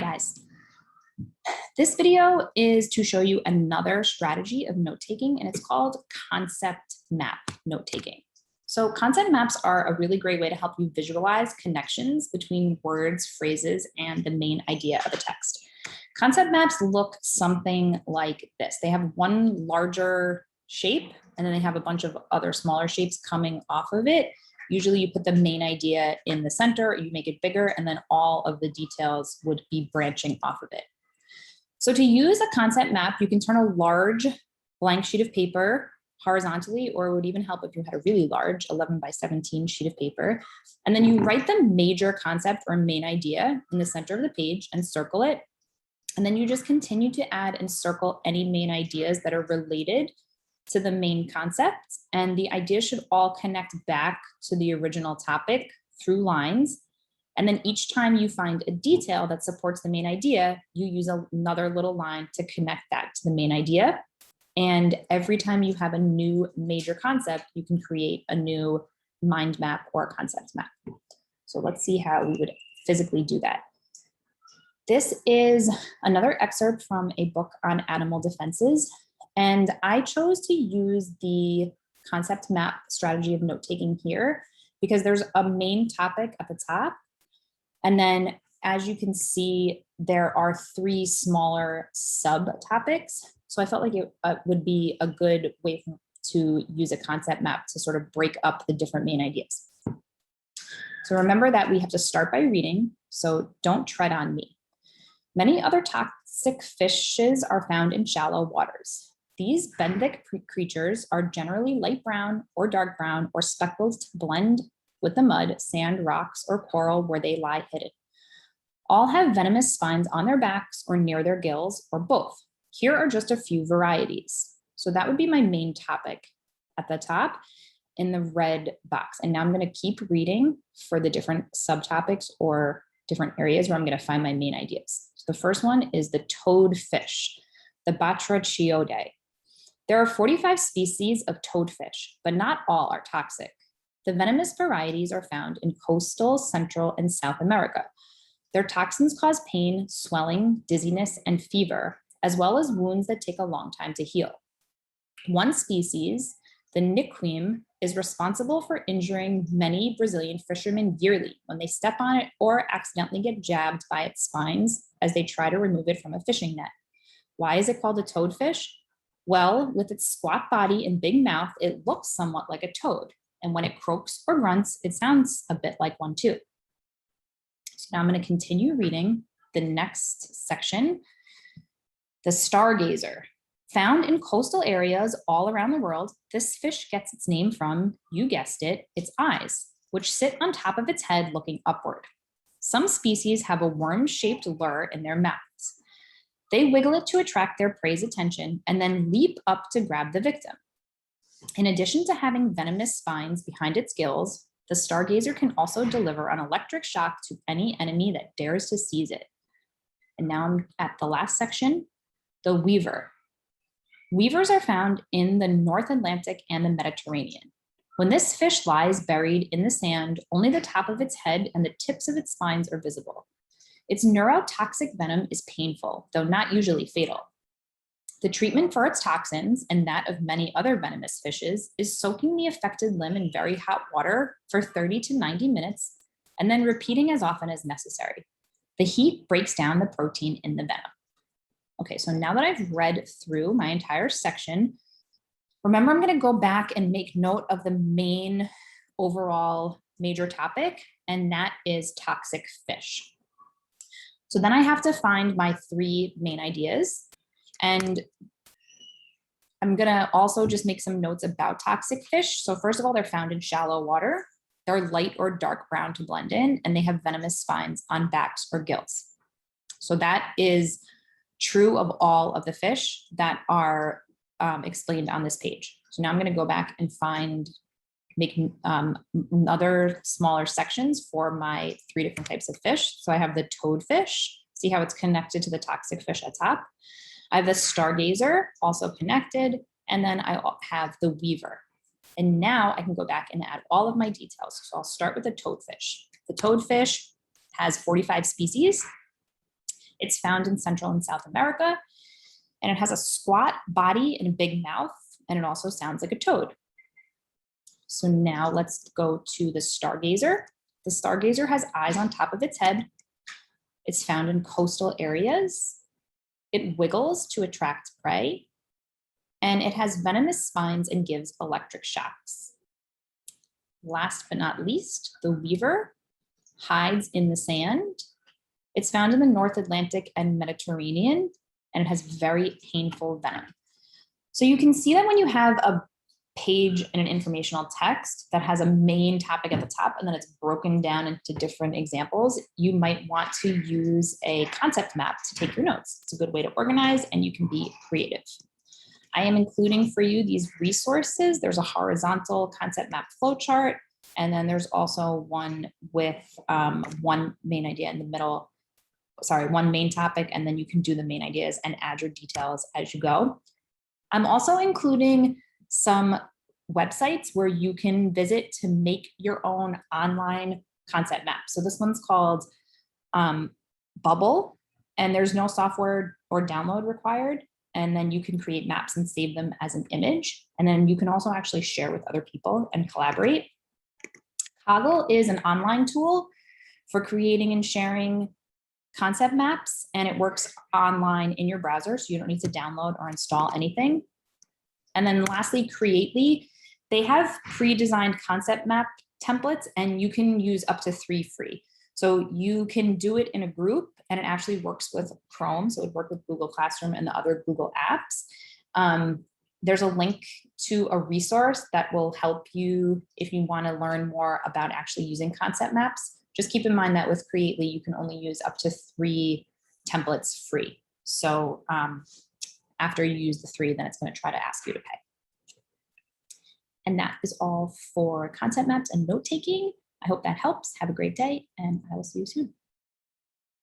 guys. This video is to show you another strategy of note-taking, and it's called concept map note-taking. So concept maps are a really great way to help you visualize connections between words, phrases, and the main idea of a text. Concept maps look something like this. They have one larger shape, and then they have a bunch of other smaller shapes coming off of it. Usually you put the main idea in the center, you make it bigger, and then all of the details would be branching off of it. So to use a concept map, you can turn a large blank sheet of paper horizontally, or it would even help if you had a really large 11 by 17 sheet of paper. And then you write the major concept or main idea in the center of the page and circle it. And then you just continue to add and circle any main ideas that are related to the main concept. And the ideas should all connect back to the original topic through lines. And then each time you find a detail that supports the main idea, you use another little line to connect that to the main idea. And every time you have a new major concept, you can create a new mind map or a concept map. So let's see how we would physically do that. This is another excerpt from a book on animal defenses. And I chose to use the concept map strategy of note-taking here because there's a main topic at the top. And then as you can see, there are 3 smaller subtopics. So I felt like it would be a good way to use a concept map to sort of break up the different main ideas. So remember that we have to start by reading, so don't tread on me. Many other toxic fishes are found in shallow waters. These benthic creatures are generally light brown or dark brown or speckled to blend with the mud, sand, rocks, or coral where they lie hidden. All have venomous spines on their backs or near their gills, or both. Here are just a few varieties. So that would be my main topic at the top in the red box. And now I'm going to keep reading for the different subtopics or different areas where I'm going to find my main ideas. So the first one is the toadfish, the Batrachidae. There are 45 species of toadfish, but not all are toxic. The venomous varieties are found in coastal, Central, and South America. Their toxins cause pain, swelling, dizziness, and fever, as well as wounds that take a long time to heal. One species, the niquim, is responsible for injuring many Brazilian fishermen yearly when they step on it or accidentally get jabbed by its spines as they try to remove it from a fishing net. Why is it called a toadfish? Well, with its squat body and big mouth, it looks somewhat like a toad. And when it croaks or grunts, it sounds a bit like one too. So now I'm going to continue reading the next section. The stargazer. Found in coastal areas all around the world, this fish gets its name from, you guessed it, its eyes, which sit on top of its head looking upward. Some species have a worm-shaped lure in their mouths. They wiggle it to attract their prey's attention and then leap up to grab the victim. In addition to having venomous spines behind its gills, the stargazer can also deliver an electric shock to any enemy that dares to seize it. And now I'm at the last section, the weaver. Weavers are found in the North Atlantic and the Mediterranean. When this fish lies buried in the sand, only the top of its head and the tips of its spines are visible. Its neurotoxic venom is painful, though not usually fatal. The treatment for its toxins, and that of many other venomous fishes, is soaking the affected limb in very hot water for 30 to 90 minutes, and then repeating as often as necessary. The heat breaks down the protein in the venom. Okay, so now that I've read through my entire section, remember I'm going to go back and make note of the main overall major topic, and that is toxic fish. So then I have to find my 3 main ideas. And I'm going to also just make some notes about toxic fish. So first of all, they're found in shallow water. They're light or dark brown to blend in, and they have venomous spines on backs or gills. So that is true of all of the fish that are explained on this page. So now I'm going to go back and make other smaller sections for my 3 different types of fish. So I have the toadfish. See how it's connected to the toxic fish at top. I have the stargazer, also connected, and then I have the weaver. And now I can go back and add all of my details. So I'll start with the toadfish. The toadfish has 45 species. It's found in Central and South America, and it has a squat body and a big mouth, and it also sounds like a toad. So now let's go to the stargazer. The stargazer has eyes on top of its head. It's found in coastal areas. It wiggles to attract prey, and it has venomous spines and gives electric shocks. Last but not least, the weaver hides in the sand. It's found in the North Atlantic and Mediterranean, and it has very painful venom. So you can see that when you have a page in an informational text that has a main topic at the top and then it's broken down into different examples, you might want to use a concept map to take your notes. It's a good way to organize and you can be creative. I am including for you these resources. There's a horizontal concept map flowchart, and then there's also one with one main idea in the middle, one main topic, and then you can do the main ideas and add your details as you go. I'm also including some websites where you can visit to make your own online concept map. So this one's called Bubble, and there's no software or download required. And then you can create maps and save them as an image. And then you can also actually share with other people and collaborate. Coggle is an online tool for creating and sharing concept maps, and it works online in your browser, so you don't need to download or install anything. And then lastly, Creately, they have pre-designed concept map templates, and you can use up to 3 free. So you can do it in a group, and it actually works with Chrome, so it would work with Google Classroom and the other Google apps. There's a link to a resource that will help you if you want to learn more about actually using concept maps. Just keep in mind that with Creately, you can only use up to 3 templates free. So after you use the 3, then it's going to try to ask you to pay. And that is all for concept maps and note taking. I hope that helps. Have a great day, and I will see you soon.